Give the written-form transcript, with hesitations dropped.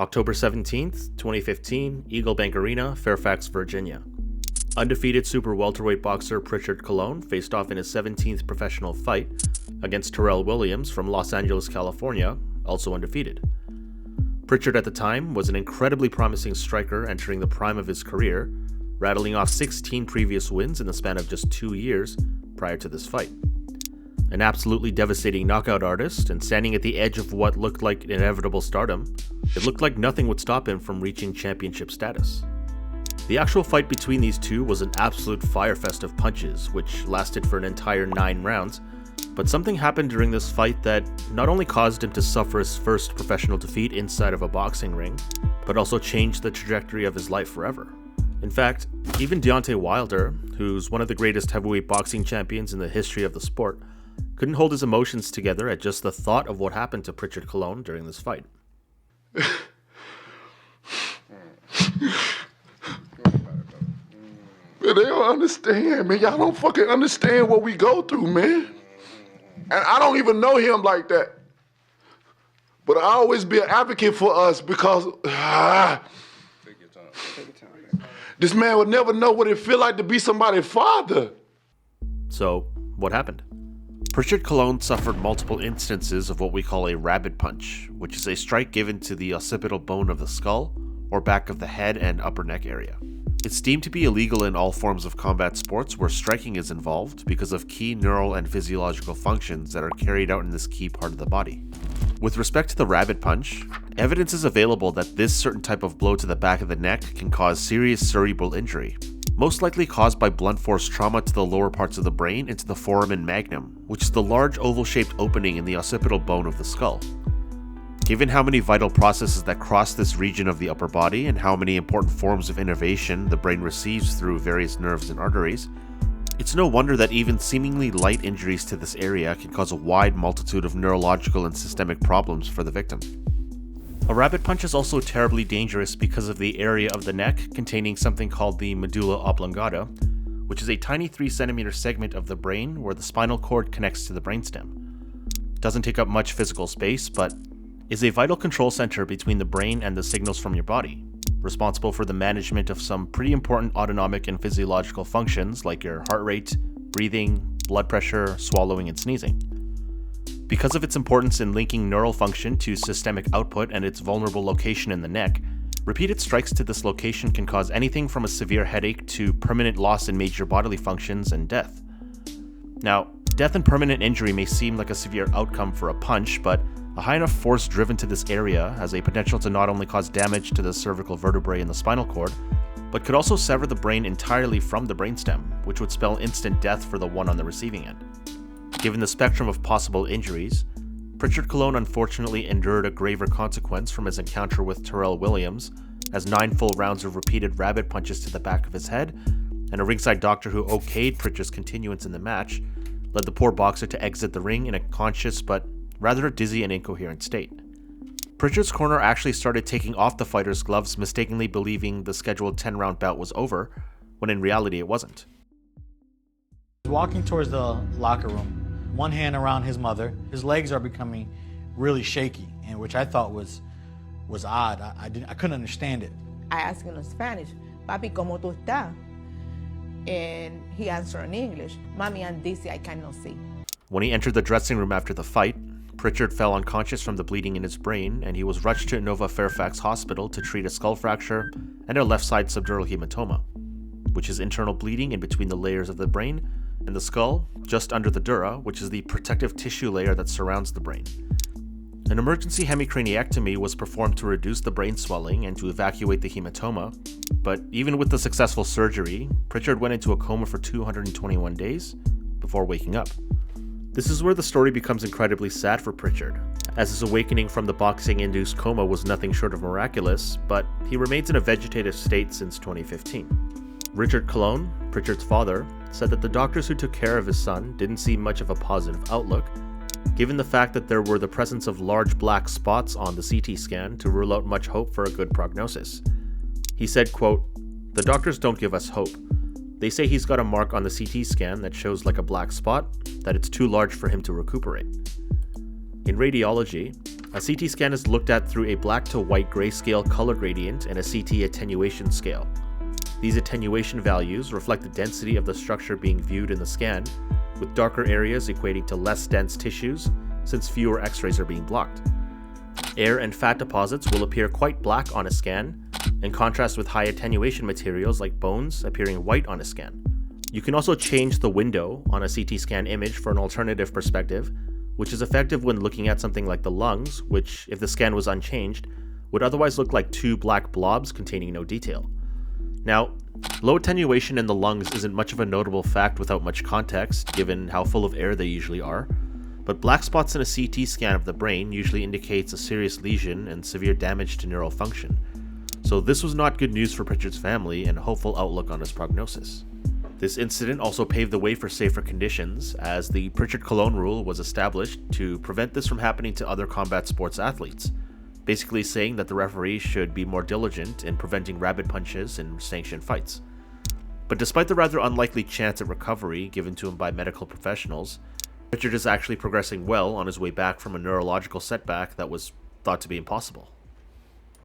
October 17th, 2015, Eagle Bank Arena, Fairfax, Virginia. Undefeated super welterweight boxer Prichard Colon faced off in his 17th professional fight against Terrell Williams from Los Angeles, California, also undefeated. Prichard at the time was an incredibly promising striker entering the prime of his career, rattling off 16 previous wins in the span of just 2 years prior to this fight. An absolutely devastating knockout artist and standing at the edge of what looked like inevitable stardom, it looked like nothing would stop him from reaching championship status. The actual fight between these two was an absolute firefest of punches, which lasted for an entire 9 rounds, but something happened during this fight that not only caused him to suffer his first professional defeat inside of a boxing ring, but also changed the trajectory of his life forever. In fact, even Deontay Wilder, who's one of the greatest heavyweight boxing champions in the history of the sport, couldn't hold his emotions together at just the thought of what happened to Prichard Colon during this fight. Man, they don't understand, man. Y'all don't fucking understand what we go through, man. And I don't even know him like that. But I always be an advocate for us because Take your time. Take your time, man. This man would never know what it feel like to be somebody's father. So, what happened? Prichard Colon suffered multiple instances of what we call a rabbit punch, which is a strike given to the occipital bone of the skull or back of the head and upper neck area. It's deemed to be illegal in all forms of combat sports where striking is involved because of key neural and physiological functions that are carried out in this key part of the body. With respect to the rabbit punch, evidence is available that this certain type of blow to the back of the neck can cause serious cerebral injury, most likely caused by blunt force trauma to the lower parts of the brain into the foramen magnum, which is the large oval-shaped opening in the occipital bone of the skull. Given how many vital processes that cross this region of the upper body and how many important forms of innervation the brain receives through various nerves and arteries, it's no wonder that even seemingly light injuries to this area can cause a wide multitude of neurological and systemic problems for the victim. A rabbit punch is also terribly dangerous because of the area of the neck containing something called the medulla oblongata, which is a tiny 3cm segment of the brain where the spinal cord connects to the brainstem. It doesn't take up much physical space, but is a vital control center between the brain and the signals from your body, responsible for the management of some pretty important autonomic and physiological functions like your heart rate, breathing, blood pressure, swallowing, and sneezing. Because of its importance in linking neural function to systemic output and its vulnerable location in the neck, repeated strikes to this location can cause anything from a severe headache to permanent loss in major bodily functions and death. Now, death and permanent injury may seem like a severe outcome for a punch, but a high enough force driven to this area has a potential to not only cause damage to the cervical vertebrae in the spinal cord, but could also sever the brain entirely from the brainstem, which would spell instant death for the one on the receiving end. Given the spectrum of possible injuries, Prichard Colon unfortunately endured a graver consequence from his encounter with Terrell Williams, as 9 full rounds of repeated rabbit punches to the back of his head, and a ringside doctor who okayed Prichard's continuance in the match, led the poor boxer to exit the ring in a conscious but rather dizzy and incoherent state. Prichard's corner actually started taking off the fighter's gloves, mistakenly believing the scheduled 10-round bout was over, when in reality it wasn't. Walking towards the locker room, one hand around his mother, his legs are becoming really shaky, and which I thought was odd. I couldn't understand it. I asked him in Spanish, "Papi, ¿cómo tú estás?" And he answered in English, "Mami, I'm dizzy, I cannot see." When he entered the dressing room after the fight, Prichard fell unconscious from the bleeding in his brain, and he was rushed to Nova Fairfax Hospital to treat a skull fracture and a left side subdural hematoma, which is internal bleeding in between the layers of the brain and the skull, just under the dura, which is the protective tissue layer that surrounds the brain. An emergency hemicraniectomy was performed to reduce the brain swelling and to evacuate the hematoma, but even with the successful surgery, Prichard went into a coma for 221 days before waking up. This is where the story becomes incredibly sad for Prichard, as his awakening from the boxing-induced coma was nothing short of miraculous, but he remains in a vegetative state since 2015. Prichard Colon, Prichard's father, said that the doctors who took care of his son didn't see much of a positive outlook, given the fact that there were the presence of large black spots on the CT scan to rule out much hope for a good prognosis. He said, quote, "The doctors don't give us hope. They say he's got a mark on the CT scan that shows like a black spot, that it's too large for him to recuperate." In radiology, a CT scan is looked at through a black to white grayscale color gradient and a CT attenuation scale. These attenuation values reflect the density of the structure being viewed in the scan, with darker areas equating to less dense tissues since fewer X-rays are being blocked. Air and fat deposits will appear quite black on a scan, in contrast with high attenuation materials like bones appearing white on a scan. You can also change the window on a CT scan image for an alternative perspective, which is effective when looking at something like the lungs, which, if the scan was unchanged, would otherwise look like two black blobs containing no detail. Now, low attenuation in the lungs isn't much of a notable fact without much context, given how full of air they usually are, but black spots in a CT scan of the brain usually indicates a serious lesion and severe damage to neural function. So this was not good news for Prichard's family and a hopeful outlook on his prognosis. This incident also paved the way for safer conditions, as the Prichard Colon rule was established to prevent this from happening to other combat sports athletes, basically saying that the referee should be more diligent in preventing rabid punches in sanctioned fights. But despite the rather unlikely chance at recovery given to him by medical professionals, Prichard is actually progressing well on his way back from a neurological setback that was thought to be impossible.